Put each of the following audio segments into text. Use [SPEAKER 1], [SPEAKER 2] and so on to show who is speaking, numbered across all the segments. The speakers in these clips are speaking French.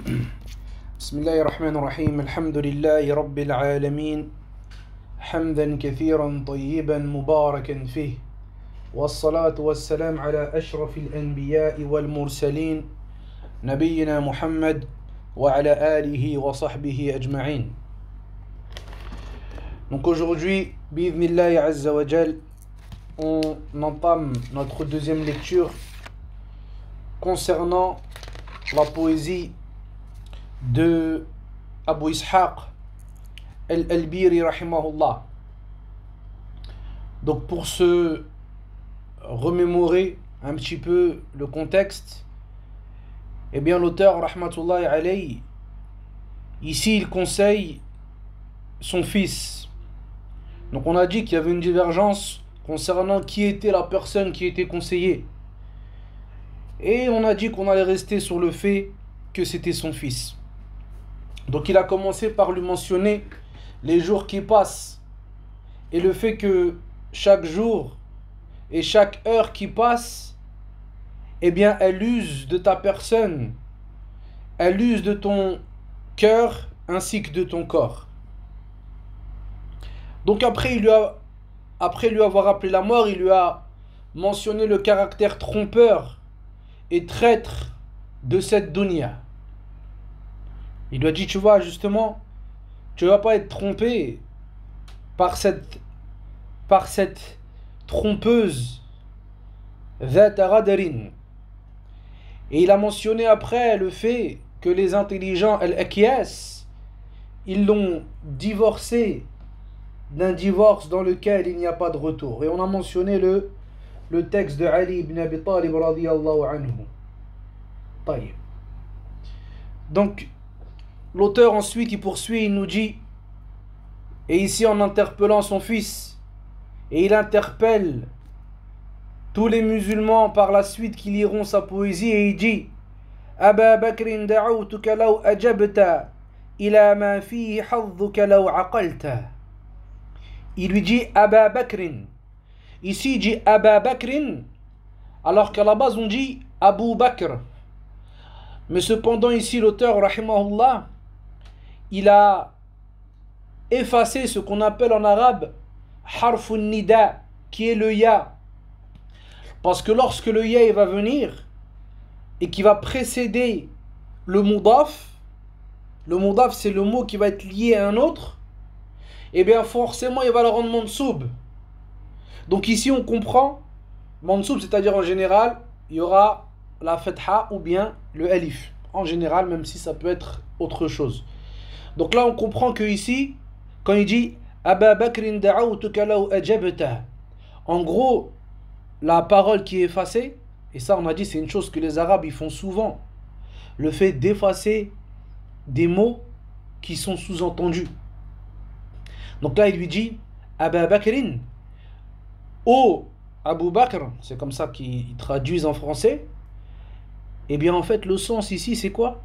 [SPEAKER 1] بسم الله الرحمن الرحيم الحمد لله رب العالمين حمدا كثيرا طيبا مباركا فيه والصلاة والسلام على أشرف الأنبياء والمرسلين نبينا محمد وعلى آله وصحبه أجمعين. Donc aujourd'hui, bi'idhnillahi azza wa jal, on entame notre deuxième lecture concernant la poésie de Abu Ishaq al-Albiri rahimahullah. Donc pour se remémorer un petit peu le contexte, eh bien l'auteur rahmatullahi alayhi, ici il conseille son fils. Donc on a dit qu'il y avait une divergence concernant qui était la personne qui était conseillée. Et on a dit qu'on allait rester sur le fait que c'était son fils. Donc il a commencé par lui mentionner les jours qui passent et le fait que chaque jour et chaque heure qui passe, eh bien elle use de ta personne, elle use de ton cœur ainsi que de ton corps. Donc après lui avoir appelé la mort, il lui a mentionné le caractère trompeur et traître de cette dunya. Il lui a dit, tu vois, justement, tu ne vas pas être trompé par cette trompeuse Dhat Ghadarin. Et il a mentionné après le fait que les intelligents Al-Akyas, ils l'ont divorcé d'un divorce dans lequel il n'y a pas de retour. Et on a mentionné le texte de Ali ibn Abi Talib radiyallahu anhu. Taïb. Donc, l'auteur ensuite, il poursuit, il nous dit, et ici en interpellant son fils, et il interpelle tous les musulmans par la suite qui liront sa poésie, et il dit, Aba Bakrin da'awtuka law ajabta, ila ma fihi hadduka law aqalta. Il lui dit Aba Bakrin. Ici il dit Aba Bakrin, alors qu'à la base on dit Abu Bakr. Mais cependant ici l'auteur rahimahullah, il a effacé ce qu'on appelle en arabe harfun nida, qui est le ya. Parce que lorsque le ya va venir et qui va précéder le mudaf c'est le mot qui va être lié à un autre, et bien forcément il va le rendre mansoub. Donc ici on comprend mansoub, c'est-à-dire en général il y aura la fatha ou bien le alif en général, même si ça peut être autre chose. Donc là on comprend que ici quand il dit Aba Bakrin da'awtuka law ajabta, en gros la parole qui est effacée, et ça on a dit c'est une chose que les arabes ils font souvent, le fait d'effacer des mots qui sont sous-entendus. Donc là il lui dit Aba Bakrin, ô Abu Bakr, c'est comme ça qu'ils traduisent en français. Et bien en fait le sens ici c'est quoi?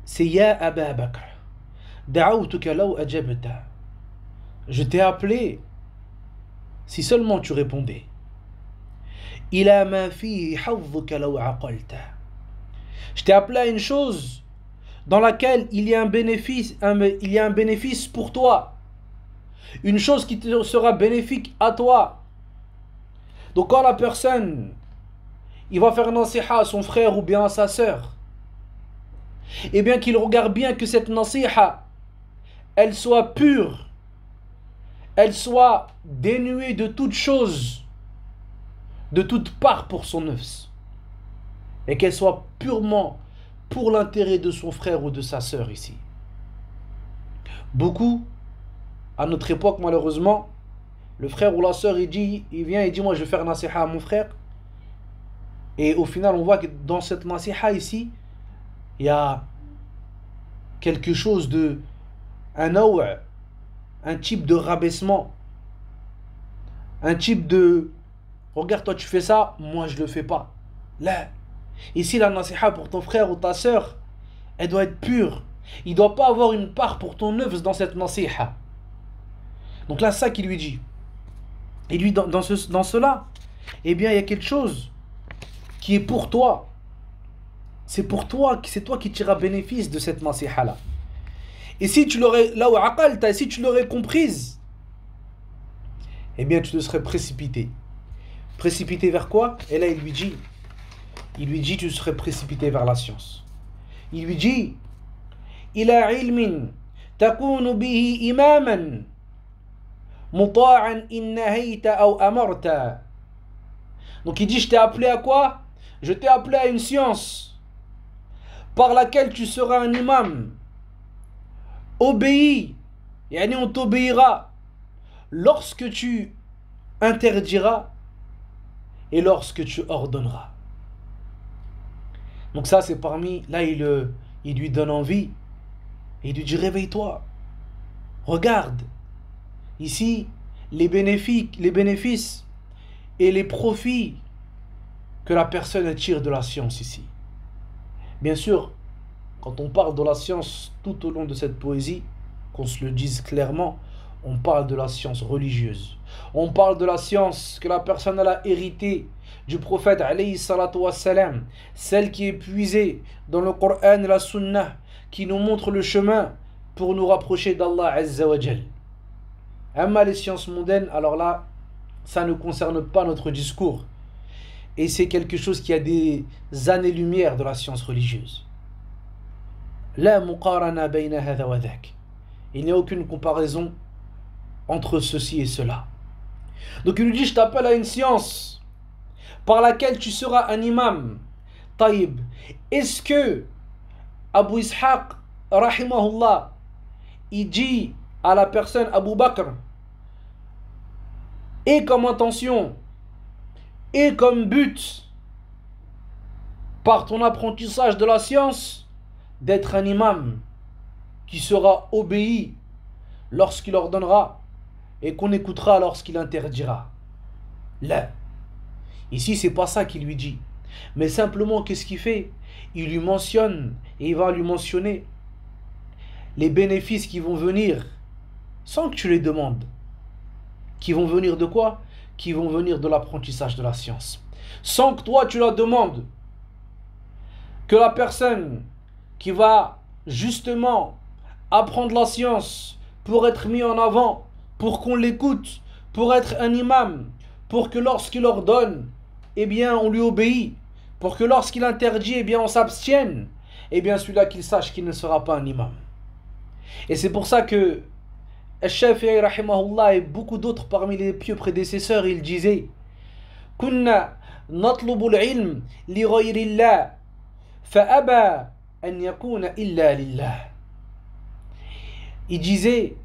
[SPEAKER 1] C'est Ya Aba Bakr da'awtuka law ajabta, je t'ai appelé si seulement tu répondais. Ila ma fihi hadduka law aqalta, je t'ai appelé à une chose dans laquelle il y a un bénéfice pour toi, une chose qui te sera bénéfique à toi. Donc quand la personne il va faire nasiha à son frère ou bien à sa sœur, et bien qu'il regarde bien que cette nasiha elle soit pure, elle soit dénuée de toute chose, de toute part pour son nafs, et qu'elle soit purement pour l'intérêt de son frère ou de sa sœur ici. Beaucoup, à notre époque malheureusement, le frère ou la sœur il vient et dit moi je vais faire nasiha à mon frère, et au final on voit que dans cette nasiha ici il y a quelque chose de un type de rabaissement, un type de regarde toi tu fais ça, moi je le fais pas. Là, ici la nasiha pour ton frère ou ta sœur, elle doit être pure, il ne doit pas avoir une part pour ton œuvre dans cette nasiha. Donc là ça qu'il lui dit. Et lui dans cela, eh bien il y a quelque chose qui est pour toi. C'est pour toi, c'est toi qui tireras bénéfice de cette nasiha-là. Et si tu l'aurais, là où aqalta, si tu l'aurais comprise, eh bien tu te serais précipité. Précipité vers quoi? Et là il lui dit, tu serais précipité vers la science. Il lui dit, ila ilmin takunu bihi imaman muta'an in nahayta aw amarta. Donc il dit, je t'ai appelé à quoi? Je t'ai appelé à une science par laquelle tu seras un imam. Obéis, yani on t'obéira lorsque tu interdiras et lorsque tu ordonneras. Donc ça c'est parmi, là il lui donne envie, et il lui dit réveille-toi, regarde, ici les bénéfices et les profits que la personne tire de la science ici. Bien sûr, quand on parle de la science tout au long de cette poésie, qu'on se le dise clairement, on parle de la science religieuse. On parle de la science que la personne a héritée du prophète alayhi salatu wassalam, celle qui est puisée dans le Coran et la Sunna, qui nous montre le chemin pour nous rapprocher d'Allah Azza wa Jal. Amma les sciences mondaines, alors là, ça ne concerne pas notre discours. Et c'est quelque chose qui a des années-lumière de la science religieuse. La muqarana bayna hadha wa dhak. Il n'y a aucune comparaison entre ceci et cela. Donc il lui dit, je t'appelle à une science par laquelle tu seras un imam. Taïb, est-ce que Abu Ishaq, rahimahullah, il dit à la personne Abu Bakr, et comme intention, et comme but, par ton apprentissage de la science, d'être un imam qui sera obéi lorsqu'il ordonnera et qu'on écoutera lorsqu'il interdira. Là, ici c'est pas ça qu'il lui dit, mais simplement qu'est-ce qu'il fait? Il lui mentionne et il va lui mentionner les bénéfices qui vont venir sans que tu les demandes. Qui vont venir de quoi? Qui vont venir de l'apprentissage de la science. Sans que toi tu la demandes. Que la personne qui va justement apprendre la science pour être mis en avant, pour qu'on l'écoute, pour être un imam, pour que lorsqu'il ordonne, eh bien on lui obéit, pour que lorsqu'il interdit, eh bien on s'abstienne, eh bien celui-là qu'il sache qu'il ne sera pas un imam. Et c'est pour ça que Al-Shafi'i rahimahullah et beaucoup d'autres parmi les pieux prédécesseurs, ils disaient Kunna natlubu al-ilm li ghayrillah fa aba an yakuna illa lillah. Il disait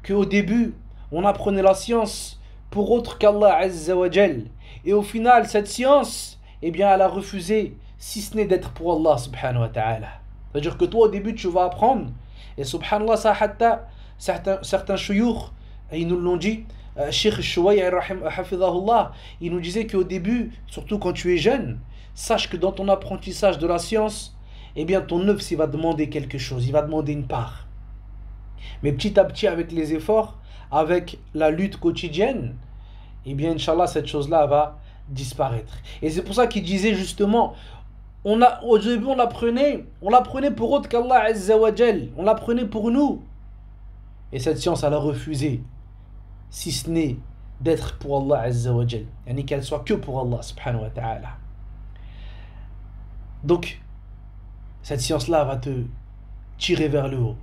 [SPEAKER 1] qu'au début, on apprenait la science pour autre qu'Allah Azza wa Jal. Et au final, cette science, eh bien, elle a refusé, si ce n'est d'être pour Allah subhanahu wa ta'ala. C'est-à-dire que toi, au début, tu vas apprendre. Et subhanallah, ça hatta, certains shuyukh, ils nous l'ont dit, Sheikh Shuway'i hafidhahullah, il nous disait qu'au début, surtout quand tu es jeune, sache que dans ton apprentissage de la science, eh bien, ton œuvre, il va demander quelque chose, il va demander une part. Mais petit à petit, avec les efforts, avec la lutte quotidienne, eh bien, Inch'Allah, cette chose-là va disparaître. Et c'est pour ça qu'il disait justement, au début, on l'apprenait pour autre qu'Allah Azza wa Jal, on l'apprenait pour nous. Et cette science, elle a refusé, si ce n'est d'être pour Allah Azza wa Jal, yani qu'elle soit que pour Allah subhanahu wa ta'ala. Donc, cette science-là va te tirer vers le haut.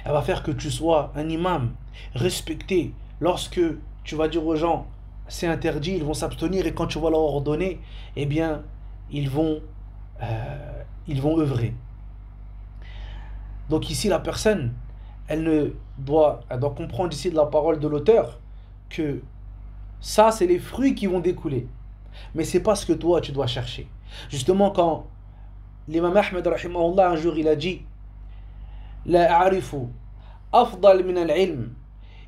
[SPEAKER 1] Elle va faire que tu sois un imam respecté. Lorsque tu vas dire aux gens c'est interdit, ils vont s'abstenir, et quand tu vas leur ordonner, eh bien ils vont œuvrer. Donc ici la personne, elle doit comprendre ici de la parole de l'auteur que ça c'est les fruits qui vont découler, mais c'est pas ce que toi tu dois chercher. Justement, quand l'imam Ahmed rahimahullah un jour il a dit لا أعرف أفضل من العلم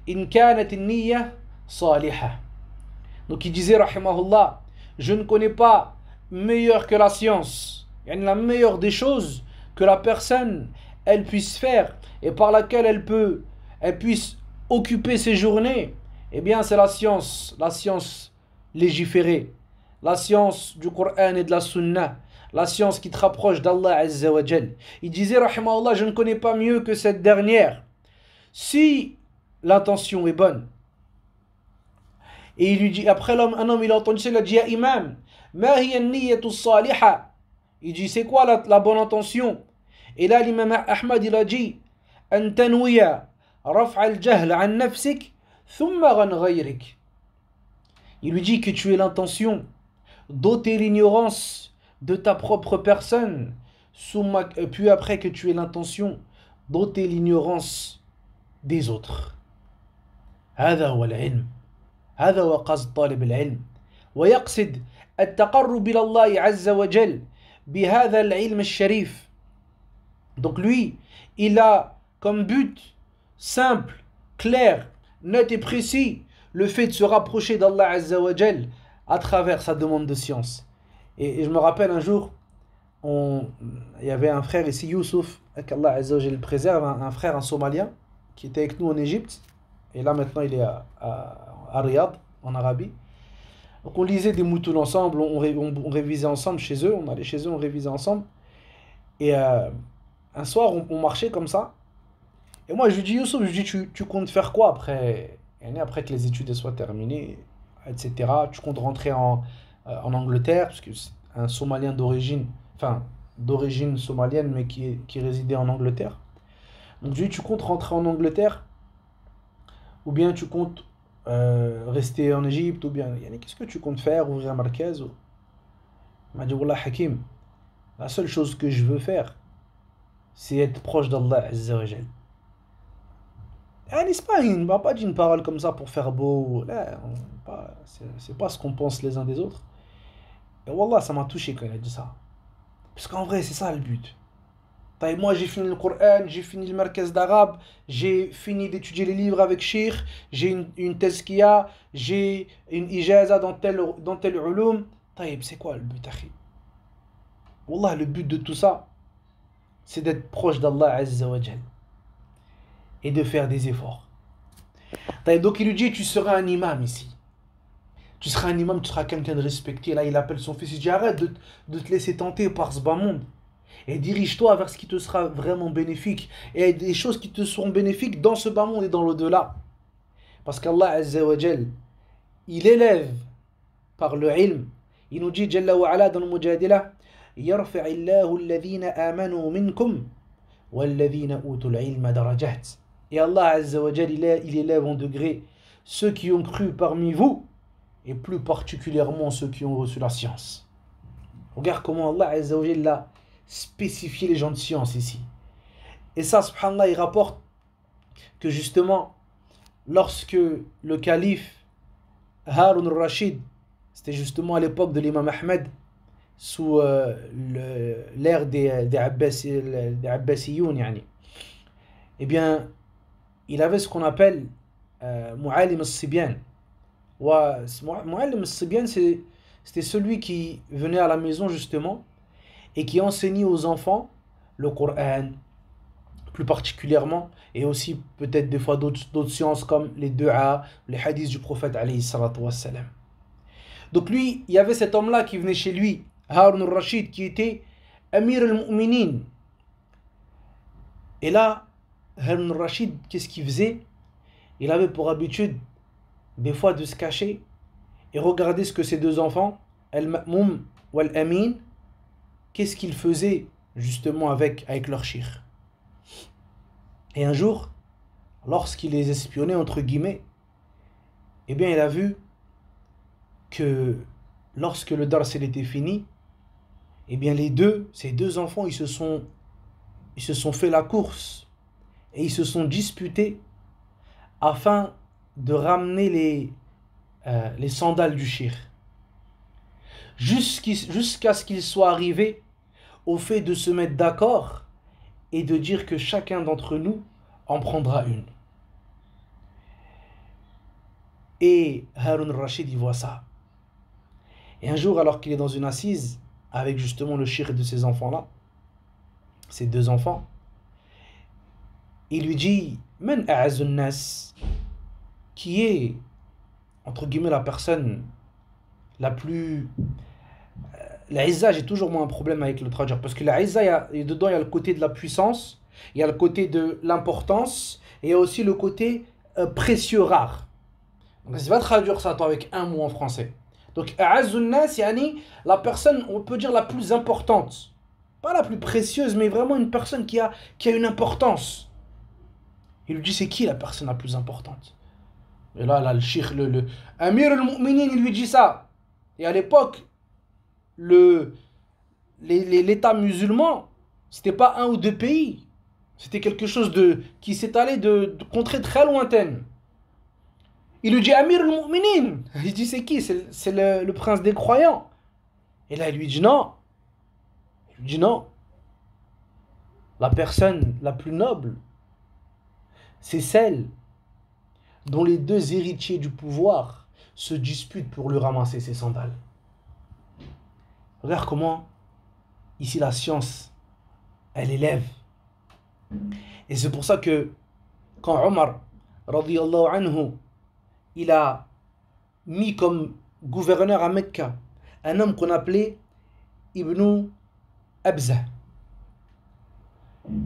[SPEAKER 1] إن كانت النية صالحة. Donc il disait rahimahullah, je ne connais pas meilleur que la science, la meilleure des choses que la personne elle puisse faire et par laquelle elle puisse occuper ses journées, eh bien c'est la science légiférée, la science du Coran et de la Sunna, la science qui te rapproche d'Allah Azza wa Jal. Il disait, rahimahullah, je ne connais pas mieux que cette dernière. Si l'intention est bonne. Et il lui dit, après un homme, il a entendu ça, il a dit, ya imam, ma hiya an-niyyatu as-salihah. Il dit, c'est quoi la bonne intention? Et là, l'imam Ahmad, il a dit, an tanwiya raf'a al-jahl an nafsik, thumma an ghayrik. Il lui dit que tu aies l'intention d'ôter l'ignorance de ta propre personne, puis après que tu aies l'intention d'ôter l'ignorance des autres. هذا هو العلم. هذا هو قصد طالب العلم. ويقصد التقرب إلى الله عز وجل بهذا العلم الشريف. Donc lui, il a comme but simple, clair, net et précis le fait de se rapprocher d'Allah Azza wa Jal à travers sa demande de science. Et je me rappelle un jour, il y avait un frère ici, Youssouf, qu'Allah Azza wa Jal le préserve, un frère, un Somalien, qui était avec nous en Égypte. Et là maintenant il est à Riyad, en Arabie. Donc on lisait des moutons ensemble, on révisait ensemble chez eux, on allait chez eux, on révisait ensemble. Et un soir on marchait comme ça. Et moi je lui dis, Youssouf, je lui dis, tu comptes faire quoi après que les études soient terminées, etc. Tu comptes rentrer en Angleterre, parce que c'est un Somalien d'origine somalienne, mais qui résidait en Angleterre. Donc je lui dis, tu comptes rentrer en Angleterre, ou bien tu comptes rester en Égypte, ou bien qu'est-ce que tu comptes faire, ouvrir un markaz? Il m'a dit, Wallah Hakim, la seule chose que je veux faire, c'est être proche d'Allah Azza wa Jal. Il ne m'a pas dit une parole comme ça pour faire beau. Là, c'est pas ce qu'on pense les uns des autres. Et Wallah, ça m'a touché quand il a dit ça. Parce qu'en vrai, c'est ça le but. Moi, j'ai fini le Coran, j'ai fini le markaz d'arabe, j'ai fini d'étudier les livres avec Cheikh, j'ai une tazkiya, j'ai une ijaza dans tel ulum. C'est quoi le but, akhi? Wallah, le but de tout ça, c'est d'être proche d'Allah Azza wa Jal et de faire des efforts. Donc il lui dit, tu seras un imam ici. Tu seras un imam, tu seras quelqu'un de respecté. Là, il appelle son fils, il dit, arrête de te laisser tenter par ce bas monde. Et dirige-toi vers ce qui te sera vraiment bénéfique. Et des choses qui te seront bénéfiques dans ce bas monde et dans l'au-delà. Parce qu'Allah Azza wa Jal, il élève par le ilm. Il nous dit, Jalla wa ala dans le Mujadila, Yarfa'illahu alladhina amanu minkum walladhina utul ilma darajat. Et Allah Azza wa Jal, il élève en degré ceux qui ont cru parmi vous, et plus particulièrement ceux qui ont reçu la science. Regarde comment Allah Azza wa Jal a spécifié les gens de science ici. Et ça, subhanallah, il rapporte que justement, lorsque le calife Harun al-Rashid, c'était justement à l'époque de l'imam Ahmed, sous l'ère des Abbasiyoun, eh bien, il avait ce qu'on appelle Mu'alim al-Sibyan. Mu'alim al-Sibyan, c'était celui qui venait à la maison justement et qui enseignait aux enfants le Coran, plus particulièrement, et aussi peut-être des fois d'autres sciences comme les du'a, les hadiths du prophète alayhi salatu wassalam. Donc lui, il y avait cet homme-là qui venait chez lui, Harun al-Rashid, qui était Amir al-Mu'minin. Et là, Harun al-Rashid, qu'est-ce qu'il faisait? Il avait pour habitude, des fois, de se cacher et regarder ce que ces deux enfants, Al-Ma'moum ou Al-Amin, qu'est-ce qu'ils faisaient justement avec leur cheikh. Et un jour, lorsqu'il les espionnait, entre guillemets, eh bien, il a vu que lorsque le dars était fini, eh bien, ces deux enfants, ils se sont fait la course et ils se sont disputés afin de ramener les sandales du cheikh. Jusqu'à ce qu'ils soient arrivés au fait de se mettre d'accord et de dire que chacun d'entre nous en prendra une. Et Harun al-Rashid, il voit ça. Et un jour, alors qu'il est dans une assise avec justement le cheikh de ces enfants-là, ces deux enfants, il lui dit, Man a'azun nas, qui est, entre guillemets, la personne la plus la Izza, j'ai toujours moi un problème avec le traduire. Parce que la Izza, dedans, il y a le côté de la puissance, il y a le côté de l'importance, et il y a aussi le côté précieux, rare. Donc, tu vas traduire ça, toi, avec un mot en français. Donc, A'azzun nas, yani, la personne, on peut dire la plus importante. Pas la plus précieuse, mais vraiment une personne qui a une importance. Il lui dit, c'est qui la personne la plus importante? Et là, le cheikh, le Amir al-Mu'minin, il lui dit ça. Et à l'époque, l'État musulman, c'était pas un ou deux pays. C'était quelque chose qui s'étalait de contrées très lointaines. Il lui dit Amir al-Mu'minin. Il dit c'est qui? C'est le prince des croyants. Et là, il lui dit non. Il lui dit non. La personne la plus noble, c'est celle dont les deux héritiers du pouvoir se disputent pour lui ramasser ses sandales. Regarde comment, ici, la science, elle élève. Et c'est pour ça que, quand Omar, radiyallahu anhu, il a mis comme gouverneur à Mecca un homme qu'on appelait Ibn Abza.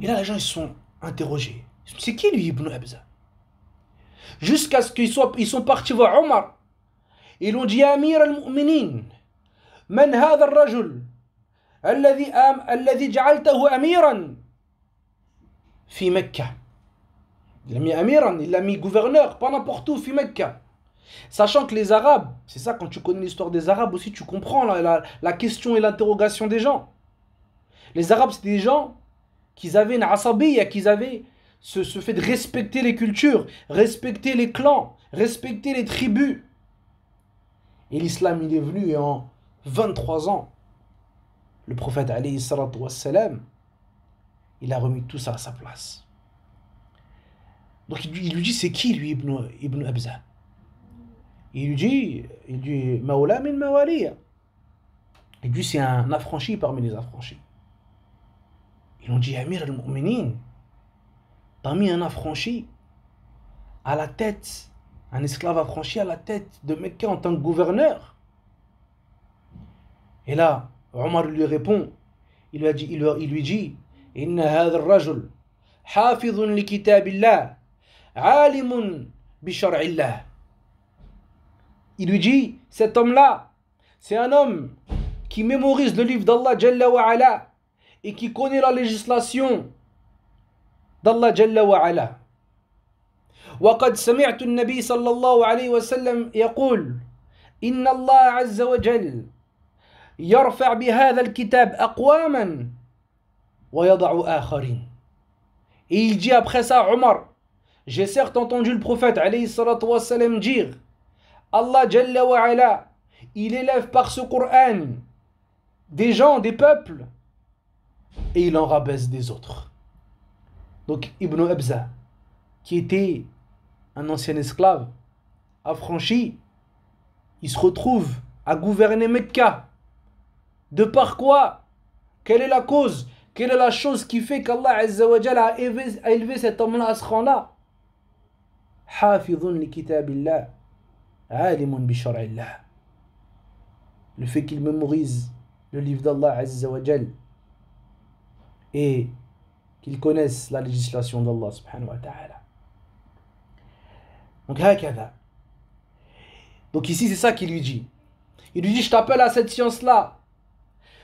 [SPEAKER 1] Et là, les gens, ils se sont interrogés. C'est qui lui, Ibn Abza? Jusqu'à ce qu'ils sont partis voir Omar. Ils ont dit Amir al-Mu'minin, man hadha al-rajul alladhi ja'altahu amiran fi Mecca. Il l'a mis amiran, il l'a mis gouverneur, pas n'importe où, fi Mecca. Sachant que les Arabes, c'est ça, quand tu connais l'histoire des Arabes aussi, tu comprends la question et l'interrogation des gens. Les Arabes, c'était des gens qui avaient une asabiyya, qui avaient ce fait de respecter les cultures, respecter les clans, respecter les tribus. Et l'islam, il est venu et en 23 ans, le prophète, alayhi salatu wassalam, il a remis tout ça à sa place. Donc il lui dit, c'est qui lui, Ibn Abza? Il dit, Mawla min mawaliya. Il dit, c'est un affranchi parmi les affranchis. Ils ont dit, Amir al-Mu'minin, t'as mis un affranchi à la tête, un esclave affranchi à la tête de Mecca en tant que gouverneur. Et là, Omar lui répond, il lui dit, Inna hadha ar-rajul hafidhun li kitabillah, alimun bi shar'illah. Il lui dit, cet homme-là, c'est un homme qui mémorise le livre d'Allah Jalla wa Ala et qui connaît la législation d'Allah Jalla wa Ala. وقد سمعت النبي صلى الله عليه وسلم يقول إن الله عز وجل يرفع بهذا الكتاب أقواما ويضع آخرين. Et il dit après ça, Omar, j'ai certes entendu le prophète alayhi salatu wassalam dire, Allah Jalla wa Ala, il élève par ce Coran des gens, des peuples, et il en rabaisse des autres. Donc Ibn Abza, qui était un ancien esclave, affranchi, il se retrouve à gouverner Mecca. De par quoi? Quelle est la cause? Quelle est la chose qui fait qu'Allah Azza wa Jalla a élevé cet homme-là à ce rang-là? Hafidhun li kitabillah, alimun bi shar'illah. Le fait qu'il mémorise le livre d'Allah Azza wa Jalla et qu'il connaisse la législation d'Allah subhanahu wa ta'ala. Donc, hakada. Donc ici, c'est ça qu'il lui dit. Il lui dit, je t'appelle à cette science-là.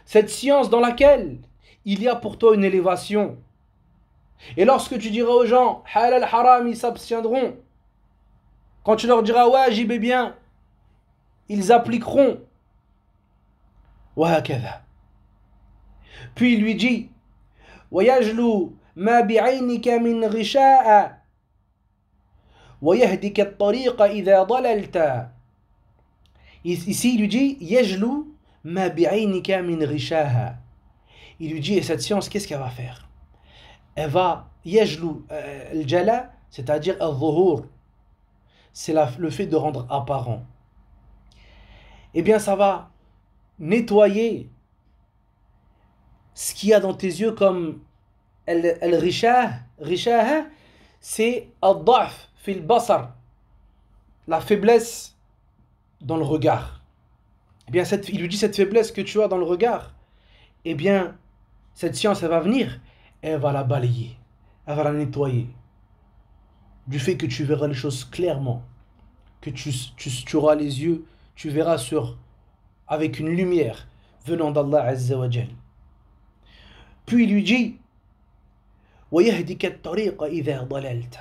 [SPEAKER 1] Cette science dans laquelle il y a pour toi une élévation. Et lorsque tu diras aux gens, halal, haram, ils s'abstiendront. Quand tu leur diras, wajib, eh bien, ils appliqueront. Wa hakada. Puis il lui dit, وَيَجْلُو مَا بِعَيْنِكَ مِنْ غِشَاءَ وَيَهْدِكَ الطَّرِيقَ إِذَا ضَلَلْتَ. Ici, il lui dit, يَجْلُو مَا بِعَيْنِكَ مِنْ غِشَاءَ. Il lui dit, et cette science, qu'est-ce qu'elle va faire? Elle va, يَجْلُو, الْجَلَى, c'est-à-dire al-zuhur, c'est le fait de rendre apparent. Eh bien, ça va nettoyer ce qu'il y a dans tes yeux comme al-rishah, c'est al-da'f fil basar, la faiblesse dans le regard. eh bien, il lui dit cette faiblesse que tu as dans le regard, eh bien, cette science, elle va venir, elle va la balayer, elle va la nettoyer. Du fait que tu verras les choses clairement, que tu auras les yeux, tu verras avec une lumière venant d'Allah Azza wa Jal. Puis il lui dit, وَيَهْدِكَ الطَّرِيقَ إِذَا ضَلَلْتَ.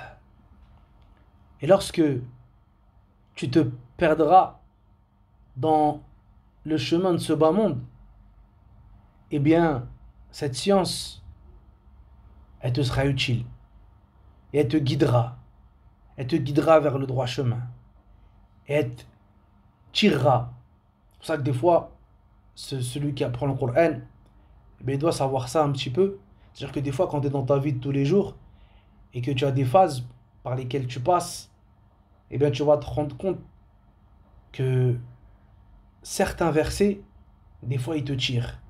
[SPEAKER 1] Et lorsque tu te perdras dans le chemin de ce bas monde, eh bien, cette science, elle te sera utile. Et elle te guidera. Elle te guidera vers le droit chemin. Et elle te tirera. C'est pour ça que des fois, celui qui apprend le Coran, eh bien, il doit savoir ça un petit peu. C'est-à-dire que des fois, quand tu es dans ta vie de tous les jours, et que tu as des phases par lesquelles tu passes, eh bien, tu vas te rendre compte que certains versets, des fois, ils te tirent.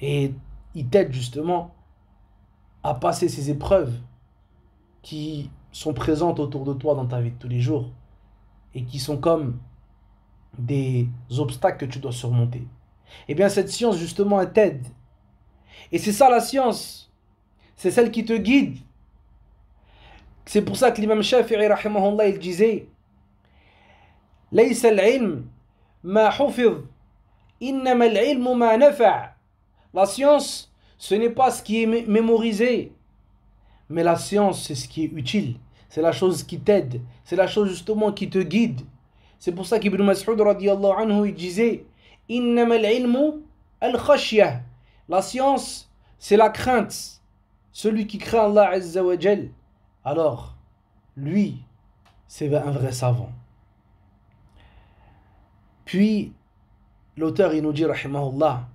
[SPEAKER 1] Et ils t'aident justement à passer ces épreuves qui sont présentes autour de toi dans ta vie de tous les jours et qui sont comme des obstacles que tu dois surmonter. Eh bien, cette science, justement, elle t'aide. Et c'est ça la science. C'est celle qui te guide. C'est pour ça que l'imam Shafi'i, rahimahullah, il disait ليس العلم ما حفظ إنما العلم ما نفع. La science, ce n'est pas ce qui est mémorisé, mais la science, c'est ce qui est utile. C'est la chose qui t'aide. C'est la chose justement qui te guide. C'est pour ça qu'Ibn Mas'ud radiyallahu anhu il disait إنما العلم الخشية. La science, c'est la crainte. Celui qui craint Allah Azza wa Jal, alors lui, c'est un vrai savant. Puis l'auteur il nous dit rahimahullah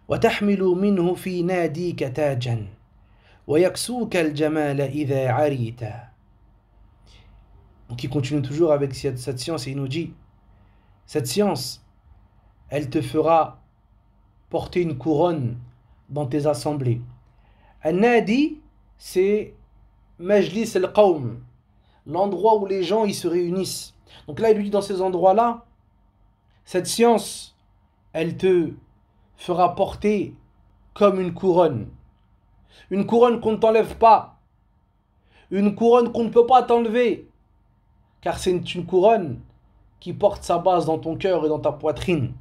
[SPEAKER 1] وتحمل منه في ناديك تاجا ويكسوك الجمال إذا عريت. Donc il continue toujours avec cette science et il nous dit cette science, elle te fera porter une couronne dans tes assemblées. An-Nadi, c'est Majlis al-Qawm, l'endroit où les gens ils se réunissent. Donc là il lui dit dans ces endroits-là, cette science, elle te fera porter comme une couronne. Une couronne qu'on ne t'enlève pas. Une couronne qu'on ne peut pas t'enlever. Car c'est une couronne qui porte sa base dans ton cœur et dans ta poitrine.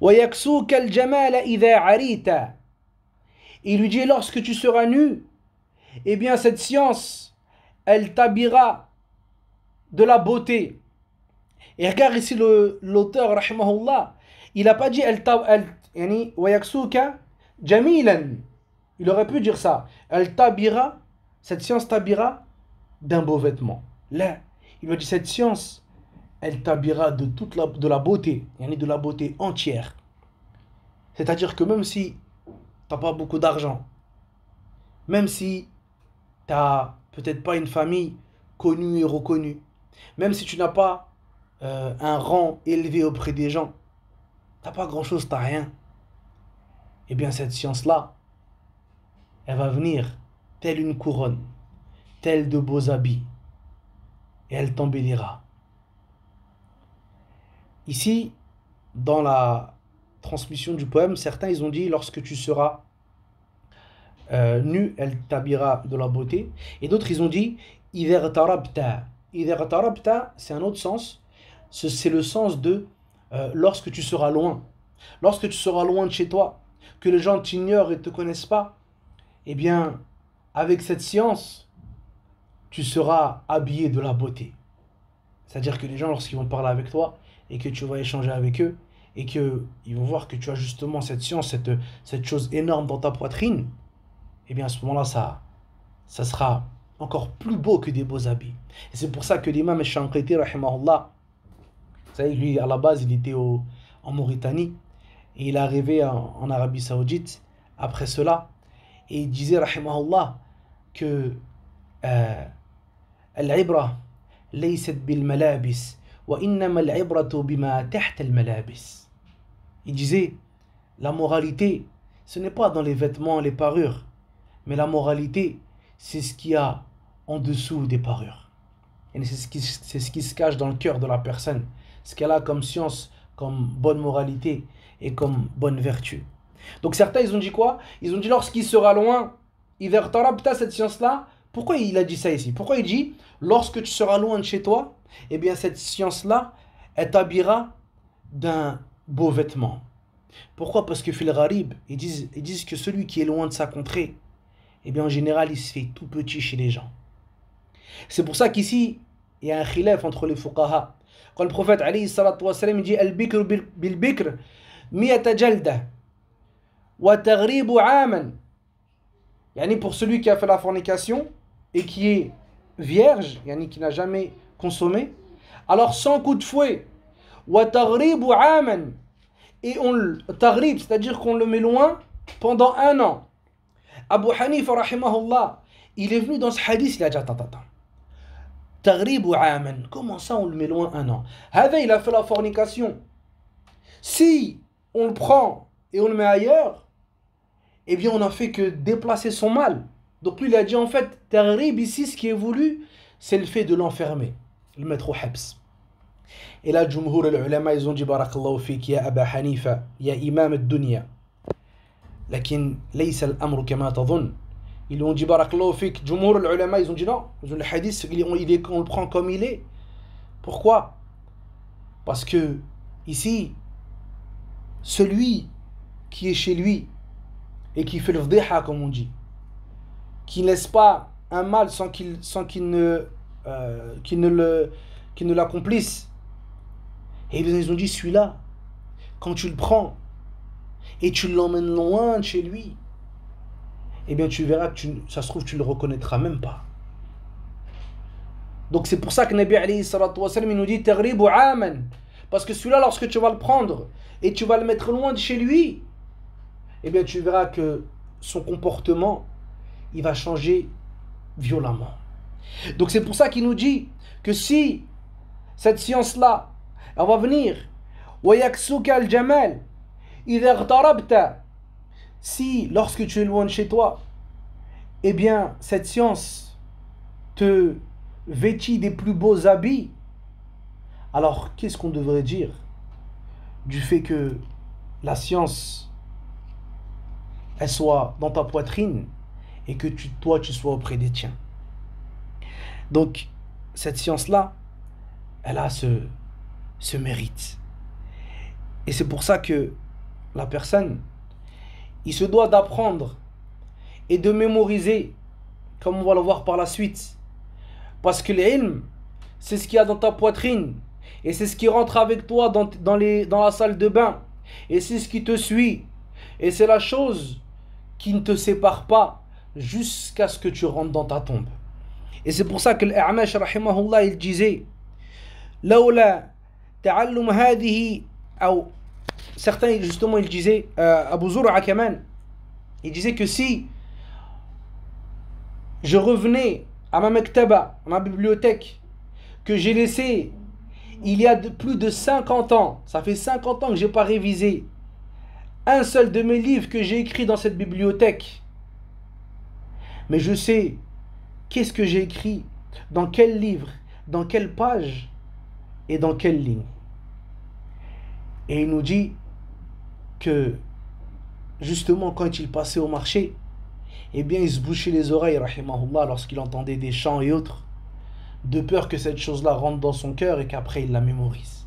[SPEAKER 1] وَيَكْسُوكَ الْجَمَالَ إِذَا عَرِيتَ. Il lui dit, lorsque tu seras nu, eh bien cette science, elle t'habillera de la beauté. Et regarde ici l'auteur, rahimahullah, il n'a pas dit yani, وَيَكْسُوكَ جَمِيلًا. Il aurait pu dire ça. Elle t'habillera, cette science t'habillera d'un beau vêtement. Là, il lui dit, cette science, elle t'habillera de la beauté, yani de la beauté entière. C'est-à-dire que même si tu n'as pas beaucoup d'argent, même si tu n'as peut-être pas une famille connue et reconnue, même si tu n'as pas un rang élevé auprès des gens, tu n'as pas grand-chose, tu n'as rien, eh bien cette science-là, elle va venir telle une couronne, telle de beaux habits, et elle t'embellira. Ici, dans la transmission du poème, certains ils ont dit lorsque tu seras nu, elle t'habillera de la beauté. Et d'autres ils ont dit إِذَا اغْتَرَبْتَ. إِذَا اغْتَرَبْتَ, c'est un autre sens. C'est le sens de lorsque tu seras loin. Lorsque tu seras loin de chez toi, que les gens t'ignorent et ne te connaissent pas, eh bien, avec cette science, tu seras habillé de la beauté. C'est-à-dire que les gens, lorsqu'ils vont parler avec toi, et que tu vas échanger avec eux, et qu'ils vont voir que tu as justement cette science, cette chose énorme dans ta poitrine, eh bien à ce moment-là, ça sera encore plus beau que des beaux habits. Et c'est pour ça que l'imam al-Shanqiti, rahimahullah, vous savez, lui, à la base, il était en Mauritanie, et il est arrivé en Arabie Saoudite après cela, et il disait, rahimahullah, que al-ibra laysat bil malabis wa innama al-ibratu bima tahta al-malabis. Il disait, la moralité, ce n'est pas dans les vêtements, les parures, mais la moralité, c'est ce qu'il y a en dessous des parures. Et c'est ce qui se cache dans le cœur de la personne. ce qu'elle a comme science, comme bonne moralité et comme bonne vertu. Donc certains, ils ont dit quoi? Ils ont dit lorsqu'il sera loin, إذا اقتربت, cette science-là, pourquoi il a dit ça ici? Pourquoi il dit, lorsque tu seras loin de chez toi, eh bien cette science-là, elle t'habillera d'un beau vêtement. Pourquoi? Parce que fil gharib, ils disent que celui qui est loin de sa contrée, eh bien en général, il se fait tout petit chez les gens. C'est pour ça qu'ici, il y a un khilaf entre les fuqaha. Quand le prophète alayhi salatu wa salam, il dit al-bikr bil-bikr miyata jalda wa taghribu aman. Yani pour celui qui a fait la fornication et qui est vierge, yani qui n'a jamais consommé, alors 100 coups de fouet. Wa taghribu aman. Et on le taghrib, c'est-à-dire qu'on le met loin pendant 1 an. Abu Hanifa rahimahullah, il est venu dans ce hadith, il a dit attends. Taghrib ou aman, comment ça on le met loin 1 an? Hada, il a fait la fornication. Si on le prend et on le met ailleurs, eh bien on n'a fait que déplacer son mal. Donc lui il a dit en fait, taghrib ici, ce qui est voulu, c'est le fait de l'enfermer, le mettre au habs. Et là, Jumhur al-ulama, ils ont dit barakallahu fik ya Aba Hanifa, ya imam al-dunya. Lakin, laysa al-amru kama tadhun. Ils ont dit barakallahu fik. Jumhur al-ulama, ils ont dit non. Le hadith, on le prend comme il est. Pourquoi? Parce que, ici, celui qui est chez lui et qui fait le fdiha, comme on dit, qui ne laisse pas un mal sans qu'il ne l'accomplisse, et ils ont dit celui-là, quand tu le prends et tu l'emmènes loin de chez lui, eh bien tu verras que ça se trouve tu le reconnaîtras même pas. Donc c'est pour ça que Nabi alayhi salatu wa sallam, il nous dit taghrib ou aman, parce que celui-là, lorsque tu vas le prendre et tu vas le mettre loin de chez lui, eh bien tu verras que son comportement, il va changer violemment. Donc c'est pour ça qu'il nous dit que si cette science-là, elle va venir, si lorsque tu es loin de chez toi, eh bien cette science te vêtit des plus beaux habits, alors qu'est-ce qu'on devrait dire du fait que la science elle soit dans ta poitrine et que toi tu sois auprès des tiens? Donc cette science-là, elle a ce mérite. Et c'est pour ça que la personne, il se doit d'apprendre et de mémoriser, comme on va le voir par la suite. Parce que l'ilm, c'est ce qu'il y a dans ta poitrine. Et c'est ce qui rentre avec toi dans la salle de bain. Et c'est ce qui te suit. Et c'est la chose qui ne te sépare pas jusqu'à ce que tu rentres dans ta tombe. Et c'est pour ça que l'A'mash, rahimahullah, il disait Laoula ta'allum hadihi, ou certains justement ils disaient, Abu Zur'a Kaman, il disait que si je revenais à ma mektaba, à ma bibliothèque, que j'ai laissée il y a plus de 50 ans, ça fait 50 ans que je n'ai pas révisé un seul de mes livres que j'ai écrit dans cette bibliothèque, mais je sais qu'est-ce que j'ai écrit, dans quel livre, dans quelle page et dans quelle ligne. Et il nous dit que justement quand il passait au marché, eh bien il se bouchait les oreilles, rahimahullah, lorsqu'il entendait des chants et autres, de peur que cette chose-là rentre dans son cœur et qu'après il la mémorise.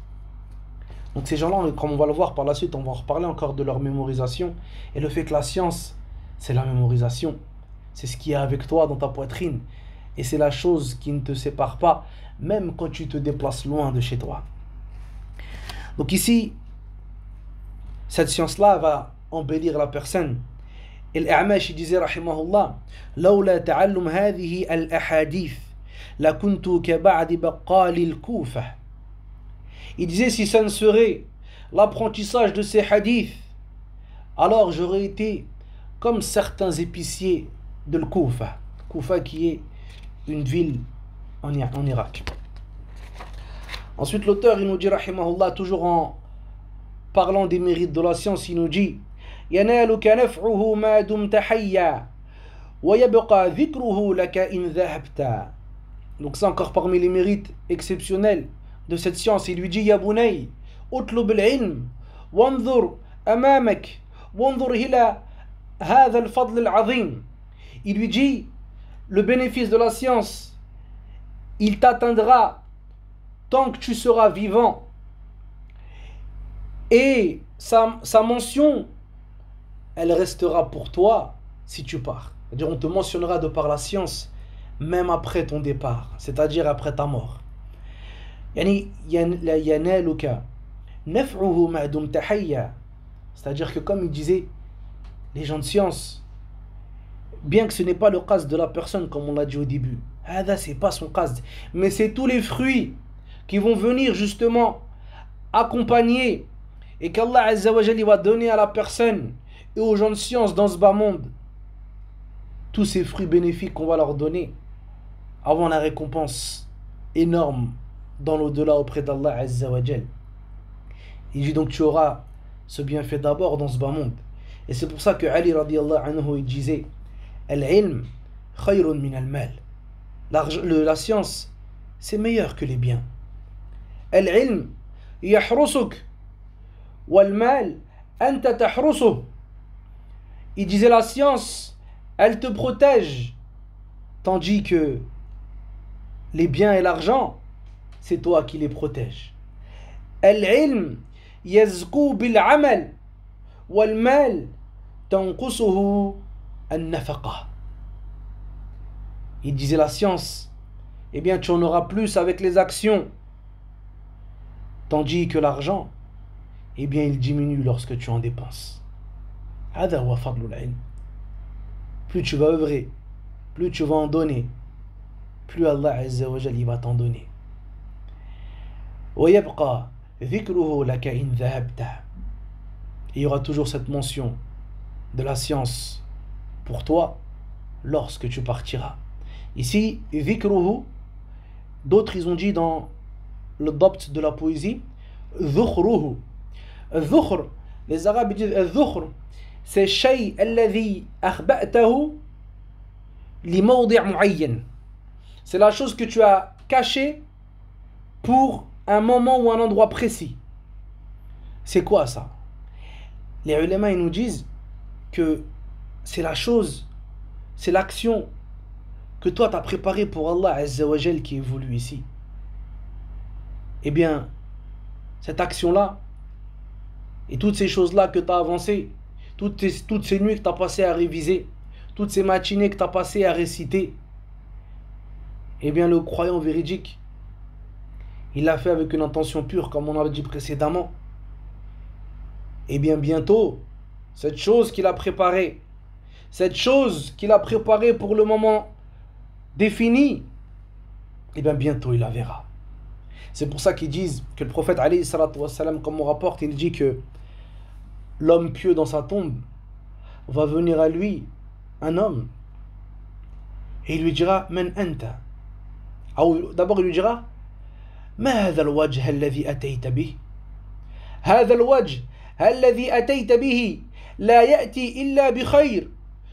[SPEAKER 1] Donc ces gens-là, comme on va le voir par la suite, on va en reparler encore de leur mémorisation, et le fait que la science, c'est la mémorisation, c'est ce qui est avec toi dans ta poitrine, et c'est la chose qui ne te sépare pas, même quand tu te déplaces loin de chez toi. Donc ici, cette science-là va embellir la personne. Et l'A'mash disait, rahimahullah, لولا تعلم هذه الأحاديث لكنت كبعد بقال الكوفة. Il disait, si ça ne serait l'apprentissage de ces hadiths, alors j'aurais été comme certains épiciers de l'Koufa. Koufa qui est une ville en Irak. Ensuite l'auteur il nous dit, rahimahullah, toujours en parlant des mérites de la science, il nous dit ينالك نفعه ما دمت حيا ويبقى ذكره لك إن ذهبت. Donc c'est encore parmi les mérites exceptionnels de cette science. Il lui dit Ya bunay, utlub al-ilm, wanzur amamak, wanzur ila hadha al-fadl al-azim. Il lui dit le bénéfice de la science, il t'atteindra tant que tu seras vivant. Et sa mention, elle restera pour toi si tu pars. C'est-à-dire, on te mentionnera de par la science, même après ton départ, c'est-à-dire après ta mort. يعني ينالك نفعه ما دمت حيا. C'est-à-dire que comme il disait, les gens de science, bien que ce n'est pas le qasd de la personne comme on l'a dit au début, c'est pas son qasd, mais c'est tous les fruits qui vont venir justement accompagner et qu'Allah Azza wa Jalla va donner à la personne et aux gens de science dans ce bas monde, tous ces fruits bénéfiques qu'on va leur donner avant la récompense énorme dans l'au-delà auprès d'Allah Azza wa Jalla. Il dit donc tu auras ce bienfait d'abord dans ce bas monde. Et c'est pour ça que Ali radiyallahu anhu il disait Al-ilm khayrun min al-mal. La science c'est meilleur que les biens. Al-ilm yahrusuk wal-mal anta tahrusuh. Il disait la science elle te protège, tandis que les biens et l'argent c'est toi qui les protèges. Al-ilm yazku bil-amal wal-mal tanqusuhu an-nafaqa. Il disait la science, eh bien tu en auras plus avec les actions, tandis que l'argent, eh bien il diminue lorsque tu en dépenses. Hada huwa fadlul ilm. Plus tu vas œuvrer, plus tu vas en donner, plus Allah Azza wa Jalla va t'en donner. ويبقى ذكره لك إن ذهبت. Il y aura toujours cette mention de la science pour toi lorsque tu partiras. Ici, ذكره, d'autres ils ont dit dans le dabt de la poésie, ذخره. الذخر, les arabes disent الذخر, c'est الشيء الذي أخبأته لموضع معين. C'est la chose que tu as cachée pour un moment ou un endroit précis. C'est quoi ça? Les ulama ils nous disent que c'est la chose, c'est l'action que toi tu as préparée pour Allah Azza wa Jal qui évolue ici. Eh bien, cette action-là et toutes ces choses-là que tu as avancées, toutes ces nuits que tu as passées à réviser, toutes ces matinées que tu as passées à réciter, eh bien le croyant véridique, il l'a fait avec une intention pure, comme on avait dit précédemment. Et bien bientôt, cette chose qu'il a préparée, pour le moment défini, et bien bientôt il la verra. C'est pour ça qu'ils disent que le prophète alayhi salatu wassalam, comme on rapporte, il dit que l'homme pieux dans sa tombe va venir à lui un homme et il lui dira Man anta. D'abord il lui dira ما هذا الوجه الذي أتيت به هذا الوجه الذي أتيت به لا يأتي إلا بخير.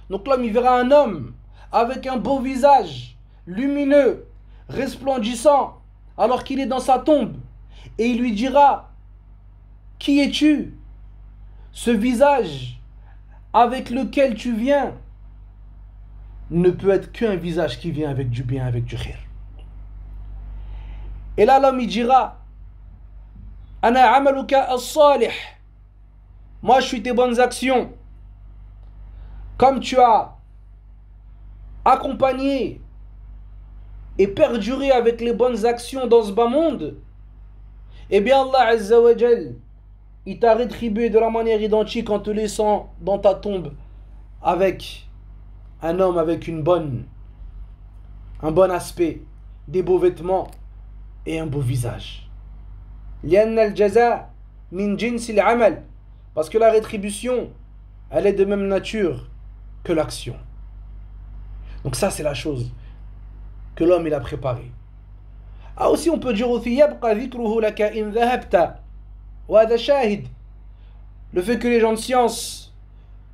[SPEAKER 1] Donc l'homme il verra un homme avec un beau visage lumineux, resplendissant alors qu'il est dans sa tombe et il lui dira qui es-tu? Ce visage avec lequel tu viens ne peut être qu'un visage qui vient avec du bien, avec du khir. Et là l'homme il dira Ana amaluka as-salih, moi je suis tes bonnes actions. Comme tu as accompagné et perduré avec les bonnes actions dans ce bas monde, eh bien Allah Azza wa Jal il t'a rétribué de la manière identique en te laissant dans ta tombe avec un homme avec un bon aspect, des beaux vêtements et un beau visage. لأن الجزاء من جنس العمل, parce que la rétribution elle est de même nature que l'action. Donc ça c'est la chose que l'homme il a préparée. Aussi on peut dire aussi يبقى ذكره لك إن ذهبت, وهذا شاهد, le fait que les gens de science,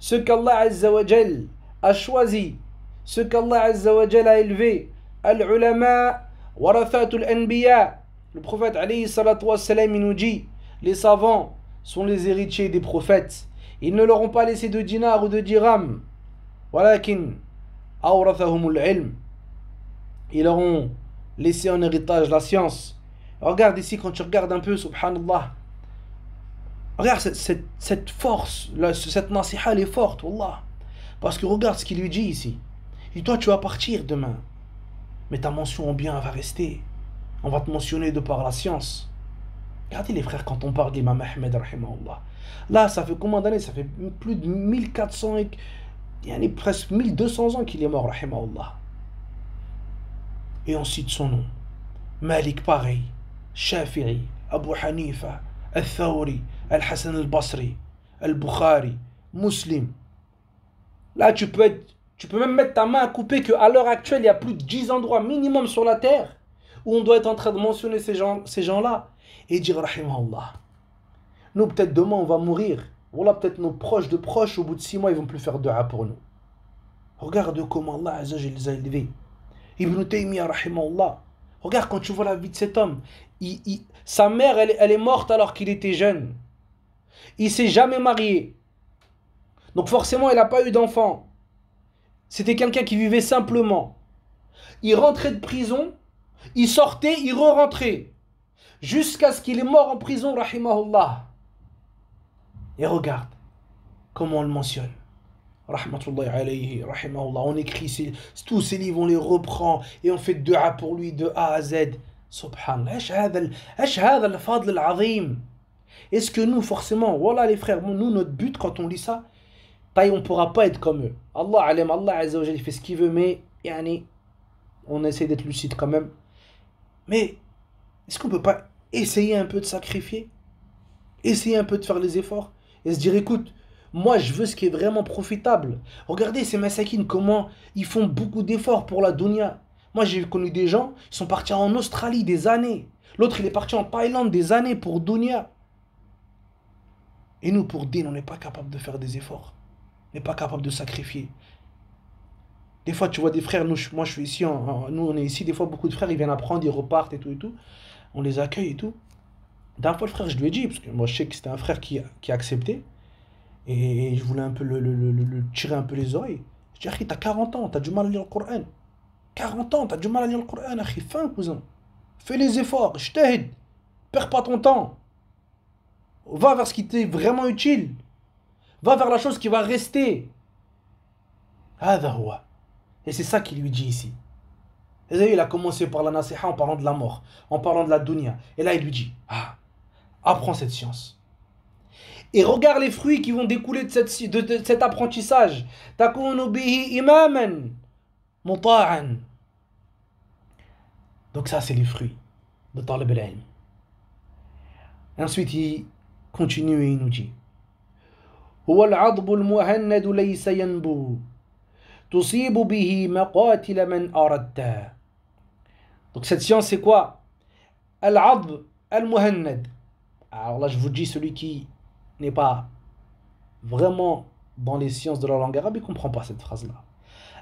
[SPEAKER 1] ce qu'Allah Azza wa Jal a choisi, ce qu'Allah Azza wa Jal a élevé, al-ulama warathatul anbiya, Le prophète alayhi salatu wassalam, il nous dit, les savants sont les héritiers des prophètes. Ils ne leur ont pas laissé de dinars ou de dirhams. Walakin awrathahumul ilm. Ils leur ont laissé en héritage la science. Regarde ici, quand tu regardes un peu, subhanallah. Regarde cette force, cette nasiha, elle est forte, wallah. Parce que regarde ce qu'il lui dit ici. Et toi, tu vas partir demain. Mais ta mention en bien va rester. On va te mentionner de par la science. Regardez les frères, quand on parle d'Imam Ahmed, rahimahullah. Là, ça fait combien d'années? Ça fait plus de 1400, il y a presque 1200 ans qu'il est mort, rahimahullah. Et on cite son nom. Malik pareil, Shafi'i, Abu Hanifa, Al-Thawri, Al-Hassan al-Basri, Al-Bukhari, Muslim. Là, tu peux même mettre ta main à couper qu'à l'heure actuelle, il y a plus de 10 endroits minimum sur la terre où on doit être en train de mentionner ces gens-là et dire rahimahullah. Nous, peut-être demain, on va mourir. Voilà, peut-être nos proches de proches, au bout de 6 mois, ils vont plus faire dua pour nous. Regarde comment Allah Azza wa Jalla les a élevés. Ibn Taymiyyah, rahimahullah. Regarde quand tu vois la vie de cet homme. Sa mère, elle est morte alors qu'il était jeune. Il s'est jamais marié. Donc forcément, il n'a pas eu d'enfant. C'était quelqu'un qui vivait simplement. Il rentrait de prison, il sortait, il re-rentrait. Jusqu'à ce qu'il est mort en prison, rahimahullah. Et regarde comment on le mentionne. Rahmatullahi alayhi, rahimahullah. On écrit tous ces livres, on les reprend et on fait dua pour lui de A à Z. Subhanallah. Est-ce que nous, forcément, voilà les frères, nous, notre but quand on lit ça, on ne pourra pas être comme eux. Allah alim, Allah Azza wa Jalla, il fait ce qu'il veut, mais on essaie d'être lucide quand même. Mais est-ce qu'on ne peut pas essayer un peu de sacrifier? Essayer un peu de faire les efforts et se dire, écoute, moi je veux ce qui est vraiment profitable. Regardez ces masakines, comment ils font beaucoup d'efforts pour la dunya. Moi j'ai connu des gens, ils sont partis en Australie des années. L'autre il est parti en Thaïlande des années pour dunya. Et nous pour din, on n'est pas capable de faire des efforts. On n'est pas capable de sacrifier. Des fois tu vois des frères, moi je suis ici, nous on est ici, des fois beaucoup de frères ils viennent apprendre, ils repartent et tout. On les accueille et tout. D'un fois le frère je lui ai dit, parce que moi je sais que c'était un frère qui a accepté. Et je voulais un peu le tirer un peu les oreilles. Je dis, Akhi, t'as 40 ans, t'as du mal à lire le Coran. 40 ans, t'as du mal à lire le Coran, Akhi, fin, cousin. Fais les efforts, je t'aide. Perds pas ton temps. Va vers ce qui t'est vraiment utile. Va vers la chose qui va rester. Hada huwa. Et c'est ça qu'il lui dit ici. Vous voyez, il a commencé par la nasiha en parlant de la mort, en parlant de la dunya. Et là, il lui dit, apprends cette science. Et regarde les fruits qui vont découler de cet apprentissage. Takunu bihi imaman muta'an. Donc ça, c'est les fruits de talib al-ilm. Ensuite, il continue et il nous dit هو العضب المهند ليس ينبو تصيب به مقاتل من أردت. Donc cette science, c'est quoi? Al-adb al-muhannad. Alors là, je vous dis, celui qui n'est pas vraiment dans les sciences de la langue arabe, il ne comprend pas cette phrase-là.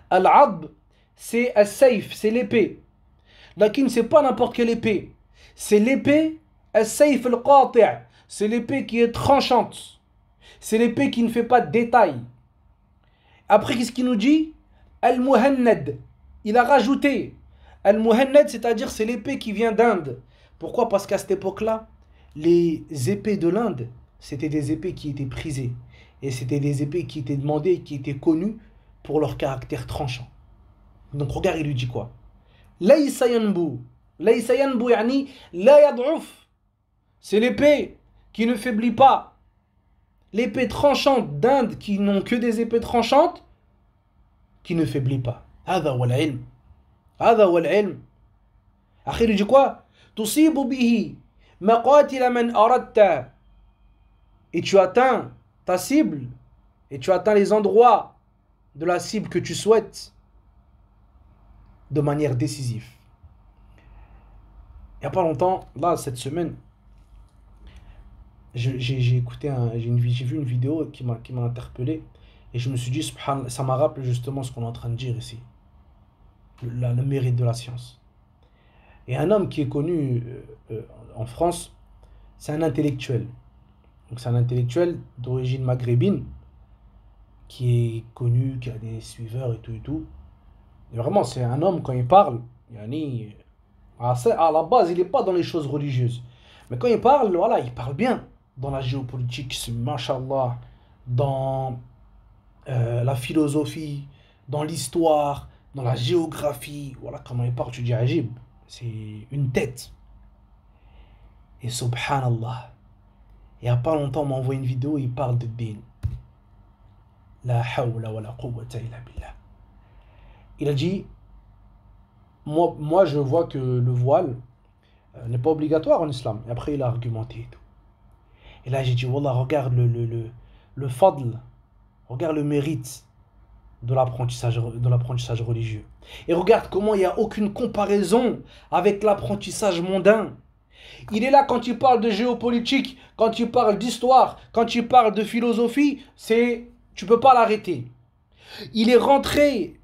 [SPEAKER 1] Al-adb, c'est al-sayf, c'est l'épée. Lakin, c'est pas n'importe quelle épée. C'est l'épée, al-sayf al-qati'. C'est l'épée qui est tranchante. C'est l'épée qui ne fait pas de détails. Après, qu'est-ce qu'il nous dit? Al-muhannad. Il a rajouté. Al-muhannad, c'est-à-dire c'est l'épée qui vient d'Inde. Pourquoi? Parce qu'à cette époque-là, les épées de l'Inde, c'était des épées qui étaient prisées. Et c'était des épées qui étaient demandées et qui étaient connues pour leur caractère tranchant. Donc regarde, il lui dit quoi? Laysa yanbu. Laysa yanbu, yani la yad'uf. C'est l'épée qui ne faiblit pas. L'épée tranchante d'Inde qui n'ont que des épées tranchantes qui ne faiblit pas. Hada wal ilm. Hada wal ilm. Après, il dit quoi? Tusibu bihi maqatil man aradta. Et tu atteins ta cible, et tu atteins les endroits de la cible que tu souhaites de manière décisive. Il n'y a pas longtemps, là, cette semaine, j'ai vu une vidéo qui m'a interpellé, et je me suis dit, subhanallah, ça m'a rappelé justement ce qu'on est en train de dire ici, le mérite de la science. Et un homme qui est connu en France, c'est un intellectuel. Donc c'est un intellectuel d'origine maghrébine qui est connu, qui a des suiveurs et tout et tout. Et vraiment, c'est un homme, quand il parle, yani, à la base, il n'est pas dans les choses religieuses. Mais quand il parle, voilà, il parle bien. Dans la géopolitique, c'est mashallah. Dans la philosophie, dans l'histoire, dans la géographie. Voilà comment il parle, tu dis Ajib. C'est une tête. Et subhanallah. Il n'y a pas longtemps, on m'a envoyé une vidéo, il parle de din. La hawla wa la quwwata illa billah. Il a dit, moi je vois que le voile n'est pas obligatoire en islam. Et après il a argumenté et tout. Et là j'ai dit, wallah, regarde le fadl, regarde le mérite de l'apprentissage religieux. Et regarde comment il n'y a aucune comparaison avec l'apprentissage mondain. Il est là quand il parle de géopolitique, quand il parle d'histoire, quand il parle de philosophie, tu peux pas l'arrêter. Il est rentré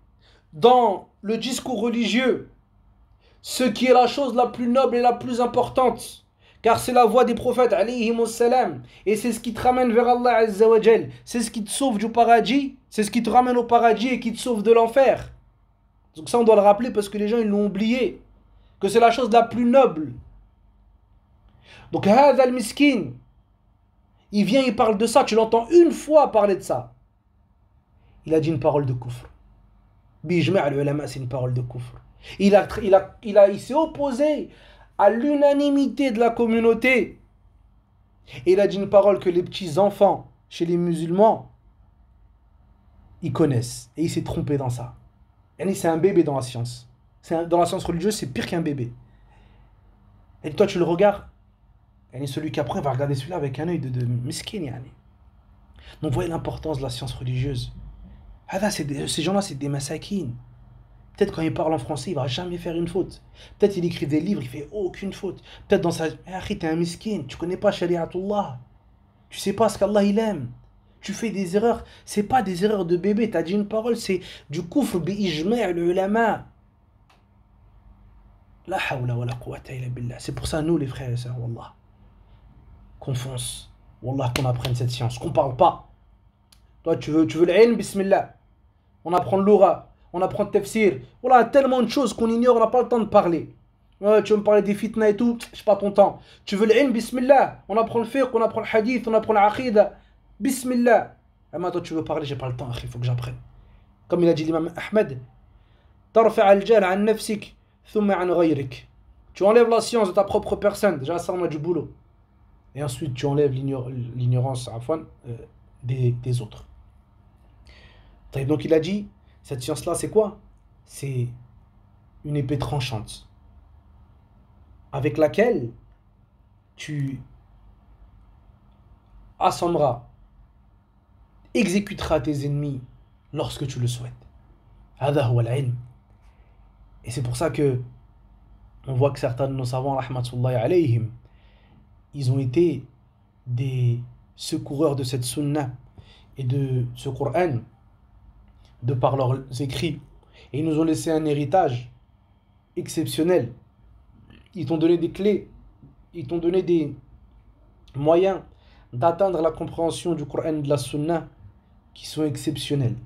[SPEAKER 1] dans le discours religieux, ce qui est la chose la plus noble et la plus importante, car c'est la voie des prophètes, alayhimus salam, et c'est ce qui te ramène vers Allah Azza wa Jal, c'est ce qui te sauve du paradis, c'est ce qui te ramène au paradis et qui te sauve de l'enfer. Donc ça on doit le rappeler parce que les gens ils l'ont oublié, que c'est la chose la plus noble. Donc Hadha al-Miskin, il vient, il parle de ça, tu l'entends une fois parler de ça. Il a dit une parole de kufr. Bijma' al-ulama, c'est une parole de kufr. Il s'est opposé à l'unanimité de la communauté. Et il a dit une parole que les petits enfants chez les musulmans, ils connaissent. Et il s'est trompé dans ça. Et c'est un bébé dans la science. Dans la science religieuse, c'est pire qu'un bébé. Et toi, tu le regardes. Et celui qui après va regarder celui-là avec un œil de miskin. Yani. Donc, voyez l'importance de la science religieuse. Ces gens-là, c'est des masakines. Peut-être quand il parle en français, il va jamais faire une faute. Peut-être il écrit des livres, il fait aucune faute. Peut-être dans sa... t'es un miskin, tu connais pas Shari'atullah. Tu sais pas ce qu'Allah il aime. Tu fais des erreurs. C'est pas des erreurs de bébé. Tu as dit une parole, c'est du kufr bi-ijma' al-ulama. La hawla wa la quwwata illa billah. C'est pour ça, nous les frères et sœurs, wallah, qu'on fonce. Wallah, qu'on apprenne cette science. Qu'on parle pas. Toi, tu veux l'ilm, bismillah. On apprend l'aura. On apprend le tafsir. Voilà, tellement de choses qu'on ignore, on n'a pas le temps de parler. Ouais, tu veux me parler des fitna et tout, j'ai pas ton temps. Tu veux l'ilm, bismillah. On apprend le fiqh, on apprend le hadith, on apprend l'aqida. Bismillah. Ah, mais toi, tu veux parler, j'ai pas le temps, il faut que j'apprenne. Comme il a dit l'imam Ahmed, tarfa' al-jahl an nafsik, thumma an ghayrik. Tu enlèves la science de ta propre personne, déjà ça on a du boulot. Et ensuite tu enlèves l'ignorance des autres. Donc il a dit, cette science-là, c'est quoi? C'est une épée tranchante avec laquelle tu assommeras, exécuteras tes ennemis lorsque tu le souhaites. Hadha huwa al-ilm. Et c'est pour ça que on voit que certains de nos savants, rahmatullahi alayhim, ils ont été des secoureurs de cette sunna et de ce Coran de par leurs écrits. Et ils nous ont laissé un héritage exceptionnel. Ils t'ont donné des clés, ils t'ont donné des moyens d'atteindre la compréhension du Coran et de la Sunna qui sont exceptionnels.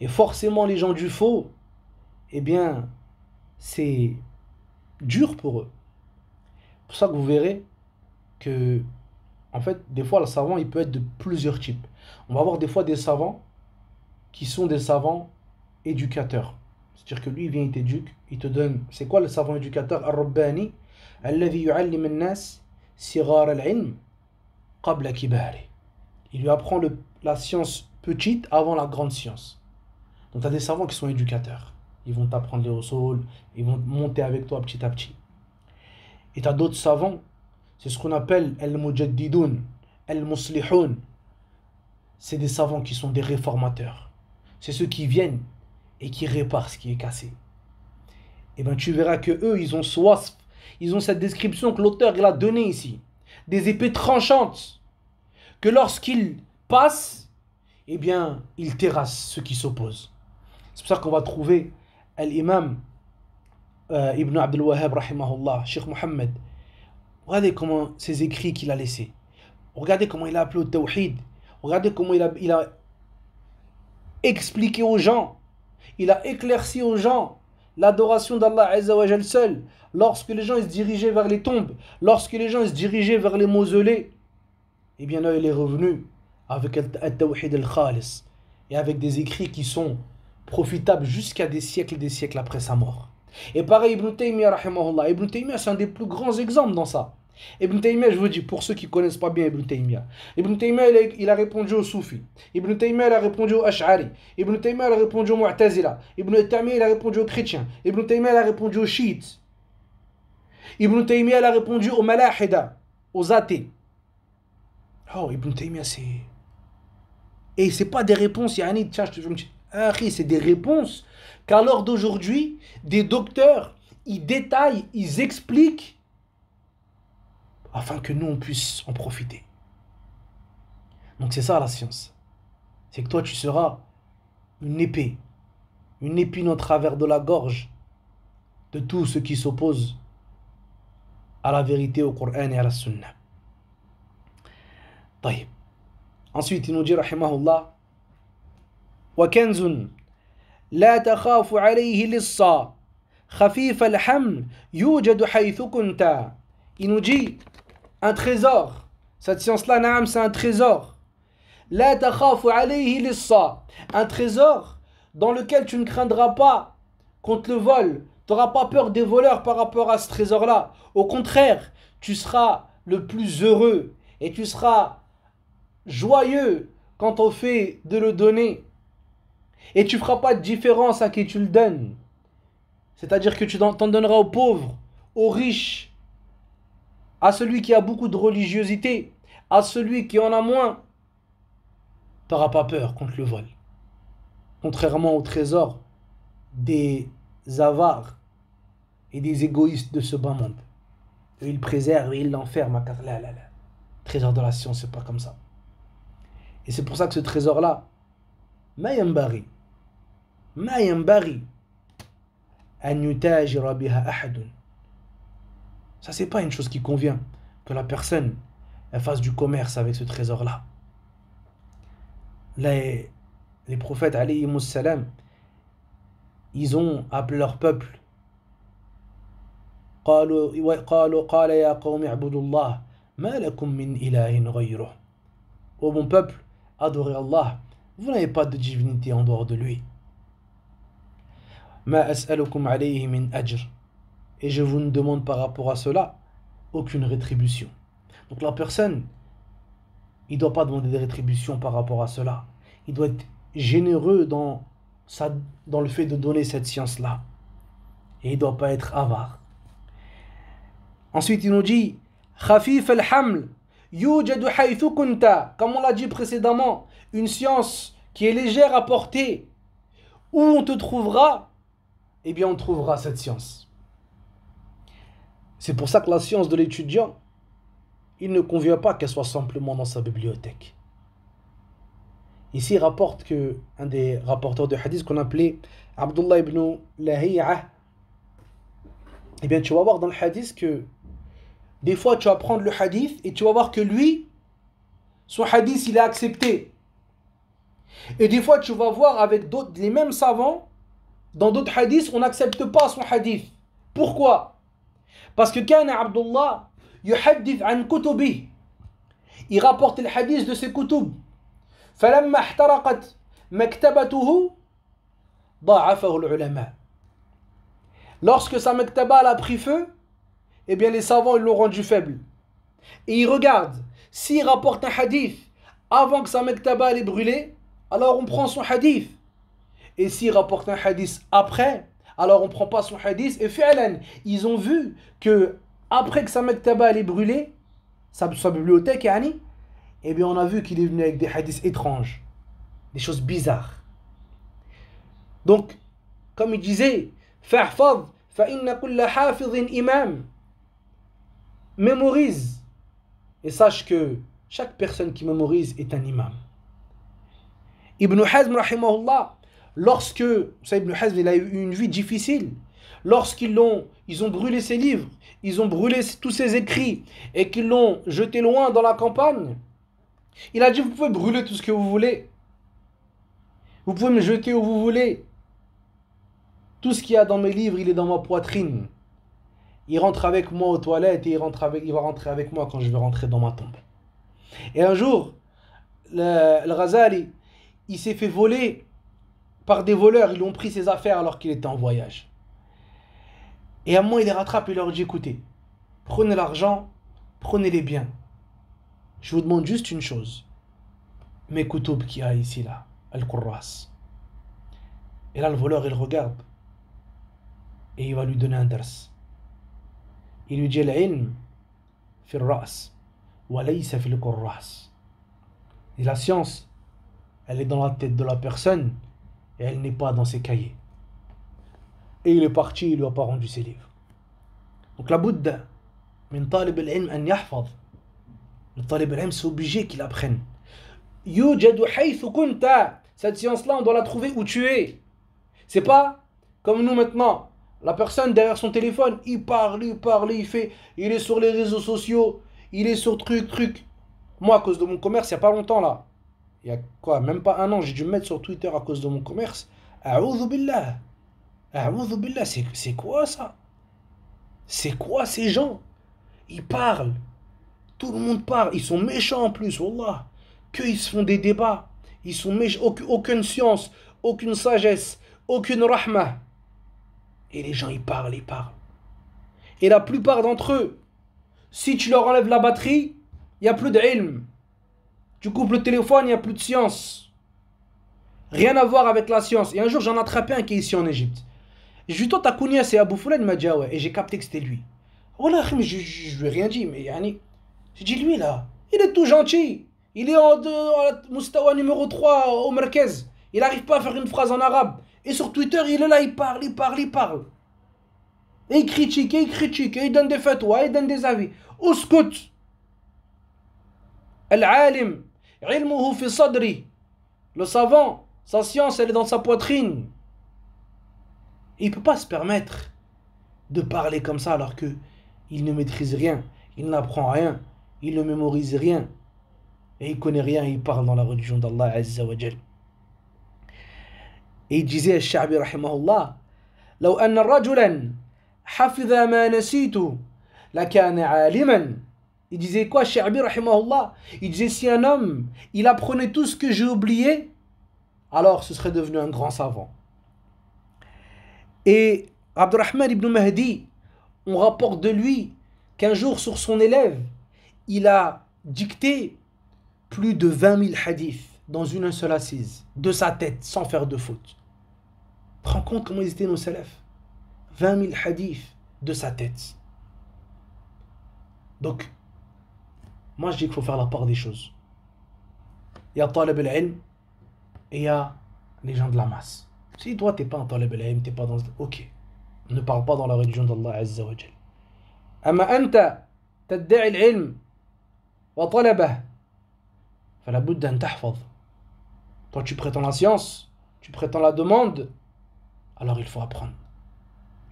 [SPEAKER 1] Et forcément, les gens du faux, eh bien, c'est dur pour eux. C'est pour ça que vous verrez que, en fait, des fois, le savant, il peut être de plusieurs types. On va avoir des fois des savants qui sont des savants éducateurs. C'est-à-dire que lui, il vient, il t'éduque, il te donne... C'est quoi le savant éducateur? Ar-Rabbani, alladhi yu'allim an-nas sighar al-ilm qabla kibari. Il lui apprend la science petite avant la grande science. Donc tu as des savants qui sont éducateurs. Ils vont t'apprendre les usul, ils vont monter avec toi petit à petit. Et tu as d'autres savants, c'est ce qu'on appelle al-mujaddidoun, al-muslihoun. C'est des savants qui sont des réformateurs. C'est ceux qui viennent et qui réparent ce qui est cassé. Et bien tu verras que eux, ils ont cette description que l'auteur il a donnée ici. Des épées tranchantes. Que lorsqu'ils passent, eh bien, ils terrassent ceux qui s'opposent. C'est pour ça qu'on va trouver l'imam Ibn Abdul Wahhab, rahimahullah, Cheikh Mohammed, regardez comment ces écrits qu'il a laissés. Regardez comment il a appelé au tawhid. Regardez comment il a expliqué aux gens, il a éclairci aux gens l'adoration d'Allah Azza wa Jal seul. Lorsque les gens ils se dirigeaient vers les tombes, lorsque les gens ils se dirigeaient vers les mausolées, et bien là il est revenu avec al-tawhid al-khalis et avec des écrits qui sont profitables jusqu'à des siècles après sa mort. Et pareil Ibn Taymiyyah rahimahullah, Ibn Taymiyyah c'est un des plus grands exemples dans ça. Ibn Taymiyyah, je vous dis, pour ceux qui ne connaissent pas bien Ibn Taymiyyah, Ibn Taymiyyah il a répondu aux Soufis, Ibn Taymiyyah il a répondu aux Ash'ari, Ibn Taymiyyah il a répondu aux Mu'tazila, Ibn Taymiyyah il a répondu aux chrétiens, Ibn Taymiyyah il a répondu aux chiites, Ibn Taymiyyah il a répondu aux Malahida, aux athées. Oh, Ibn Taymiyyah c'est... Et c'est pas des réponses, yani, tiens, je me dis, c'est des réponses qu'à l'heure d'aujourd'hui, des docteurs, ils détaillent, ils expliquent afin que nous, on puisse en profiter. Donc c'est ça la science. C'est que toi, tu seras une épine au travers de la gorge de tous ceux qui s'opposent à la vérité, au Coran et à la Sunna. طيب. Ensuite, il nous dit, rahimahullah, وَكَنْزٌ لَا تَخَافُ عَلَيْهِ لِلصَّا خَفِيفَ الْحَمْلِ يُوجَدُ حَيْثُ كُنْتَ. Il nous dit, un trésor. Cette science-là, naam, c'est un trésor. La takhafu alayhi lissa. Un trésor dans lequel tu ne craindras pas contre le vol. Tu n'auras pas peur des voleurs par rapport à ce trésor-là. Au contraire, tu seras le plus heureux et tu seras joyeux quant au fait de le donner. Et tu ne feras pas de différence à qui tu le donnes. C'est-à-dire que tu t'en donneras aux pauvres, aux riches, à celui qui a beaucoup de religiosité, à celui qui en a moins. Tu n'auras pas peur contre le vol. Contrairement au trésor des avares et des égoïstes de ce bas monde. Eux, ils préservent et ils l'enferment. Le trésor de la science, c'est pas comme ça. Et c'est pour ça que ce trésor-là, ma yambari, an yutajira biha ahadun. Ça, c'est pas une chose qui convient que la personne elle fasse du commerce avec ce trésor-là. Les prophètes, alayhimus salam, ils ont appelé leur peuple. قال يا قوم اعبدوا الله ما لكم من إله غيره. Ô mon peuple, adorez Allah. Vous n'avez pas de divinité en dehors de lui. ما أسألكم عليه من أجر. Et je vous ne demande par rapport à cela aucune rétribution. Donc la personne, il ne doit pas demander des rétributions par rapport à cela. Il doit être généreux dans le fait de donner cette science-là. Et il ne doit pas être avare. Ensuite, il nous dit Khafif al-haml yujadu haythu kunta. Comme on l'a dit précédemment, une science qui est légère à porter. Où on te trouvera, eh bien on trouvera cette science. C'est pour ça que la science de l'étudiant, il ne convient pas qu'elle soit simplement dans sa bibliothèque. Ici, il rapporte que un des rapporteurs de hadith qu'on appelait Abdullah ibn Lahi'a, eh bien tu vas voir dans le hadith que des fois tu vas prendre le hadith et tu vas voir que lui, son hadith il est accepté. Et des fois tu vas voir avec d'autres, les mêmes savants, dans d'autres hadiths, on n'accepte pas son hadith. Pourquoi? Parce que Kana Abdullah yuhaddith an kutubi. Il rapporte le hadith de ses kutub. فلما احترقت مكتبته ضاعفه العلماء. Lorsque sa maktaba a pris feu, eh bien les savants ils l'ont rendu faible. Et il regarde, s'il rapporte un hadith avant que sa maktaba ait brûlé, alors on prend son hadith. Et s'il rapporte un hadith après, alors on ne prend pas son hadith. Et fi'lan, ils ont vu que après que sa maktaba ait brûlé, sa bibliothèque, yani, eh bien on a vu qu'il est venu avec des hadiths étranges, des choses bizarres. Donc, comme il disait, fa'hfadh fa inna kulla hafidhin imam. Mémorise et sache que chaque personne qui mémorise est un imam. Ibn Hazm rahimahullah, lorsque Ibn Hazm il a eu une vie difficile, Ils ont brûlé ses livres, ils ont brûlé tous ses écrits et qu'ils l'ont jeté loin dans la campagne, il a dit vous pouvez brûler tout ce que vous voulez. Vous pouvez me jeter où vous voulez. Tout ce qu'il y a dans mes livres, il est dans ma poitrine. Il rentre avec moi aux toilettes et il va rentrer avec moi quand je vais rentrer dans ma tombe. Et un jour, le Ghazali, il s'est fait voler par des voleurs. Ils lui ont pris ses affaires alors qu'il était en voyage. Et à un moment, il les rattrape et leur dit écoutez, prenez l'argent, prenez les biens. Je vous demande juste une chose. Mes koutoub qu'il y a ici, là, Al-Qurras. Et là, le voleur, il regarde. Et il va lui donner un dars. Il lui dit Al-ilm fi al-ras wa laysa fi al-qurras. Et la science, elle est dans la tête de la personne et elle n'est pas dans ses cahiers. Et il est parti, il lui a pas rendu ses livres. Donc la bouddha min talib al-ilm an yahfaz. Le talib al-ilm, c'est obligé qu'il apprenne. Yujadu haythu kunta. Cette science-là, on doit la trouver où tu es. C'est pas comme nous maintenant. La personne derrière son téléphone, il parle, il est sur les réseaux sociaux, il est sur truc. Moi, à cause de mon commerce, il n'y a pas longtemps là, il y a quoi, même pas un an, j'ai dû me mettre sur Twitter à cause de mon commerce. A'oudhu billah, c'est quoi ça? C'est quoi ces gens? Ils parlent, tout le monde parle, ils sont méchants en plus, wallah. Qu'ils se font des débats, ils sont méchants, aucune science, aucune sagesse, aucune rahma. Et les gens, ils parlent. Et la plupart d'entre eux, si tu leur enlèves la batterie, il n'y a plus d'ilm. Tu coupes le téléphone, il n'y a plus de science. Rien à voir avec la science. Et un jour, j'en ai attrapé un qui est ici en Égypte. Je lui ai dit, toi, t'as connu c'est Abou Foulane, il m'a dit, ah ouais. Et j'ai capté que c'était lui. Voilà, mais je lui ai rien dit, mais yani, j'ai dit, lui là, il est tout gentil. Il est en Mustawa numéro 3 au Merkez. Il n'arrive pas à faire une phrase en arabe. Et sur Twitter, il est là, il parle. Et il critique, et il donne des fatwas, il donne des avis. Uskut. Al-alim, ilmuhu fi sadri. Le savant, sa science, elle est dans sa poitrine. Et il ne peut pas se permettre de parler comme ça alors qu'il ne maîtrise rien, il n'apprend rien, il ne mémorise rien. Et il ne connaît rien, il parle dans la religion d'Allah Azza wa Jal. Et il disait, Al-Sha'bi rahimahullah, لو أن رجلا حفظ ما نسيته لكان عالما. Il disait quoi, Sha'bi rahimahullah? Il disait, si un homme, il apprenait tout ce que j'ai oublié, alors ce serait devenu un grand savant. Et Abdurrahman ibn Mahdi, on rapporte de lui qu'un jour sur son élève, il a dicté plus de 20 000 hadiths dans une seule assise, de sa tête, sans faire de faute. Prends compte comment ils étaient nos salafs. 20 000 hadiths de sa tête. Donc, moi je dis qu'il faut faire la part des choses. Il y a talib al-ilm et il y a les gens de la masse. Si toi t'es pas un talib al-ilm, t'es pas dans... Ok, ne parle pas dans la religion d'Allah Azza wa Jal. أما أنت تدعي العلم وطلبه فلا بد أن تحفظ. Toi tu prétends la science, tu prétends la demande, alors il faut apprendre.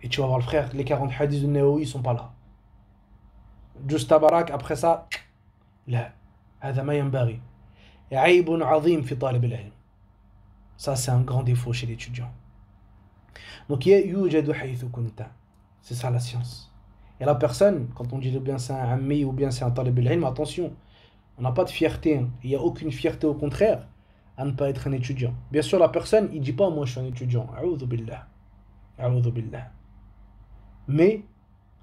[SPEAKER 1] Et tu vas voir le frère, les 40 hadiths de Nawawi, ils sont pas là. Juste tabarak, après ça, لا هذا ما ينبغي. عيب عظيم في طالب العلم. Ça c'est un grand défaut chez l'étudiant. Donc يوجد حيث كنت. C'est ça la science. Et la personne, quand on dit bien c'est un ammi ou bien c'est un talib al-ilm, attention, on n'a pas de fierté. Hein. Il n'y a aucune fierté au contraire à ne pas être un étudiant. Bien sûr, la personne, il ne dit pas moi je suis un étudiant. A'udhu billah. A'udhu billah. Mais,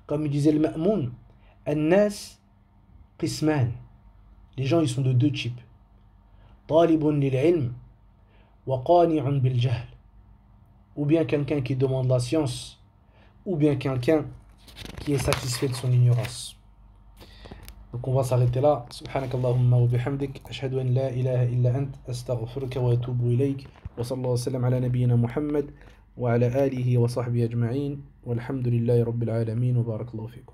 [SPEAKER 1] comme il disait le Ma'moun, an-nas qisman. Les gens, ils sont de deux types. Talibun lil-ilm wa qani'un bil-jahl. Ou bien quelqu'un qui demande la science, ou bien quelqu'un qui est satisfait de son ignorance. Donc on va s'arrêter là. Subhanakallahumma wa bihamdik. Ashhadu an la ilaha illa ant. Astaghfiruka wa atubu ilayk. Wa sallallahu sallam ala nabiyyina Muhammad wa ala alihi wa sahbihi ajma'in. Walhamdulillahi rabbil alamin wa barakallahu fikum.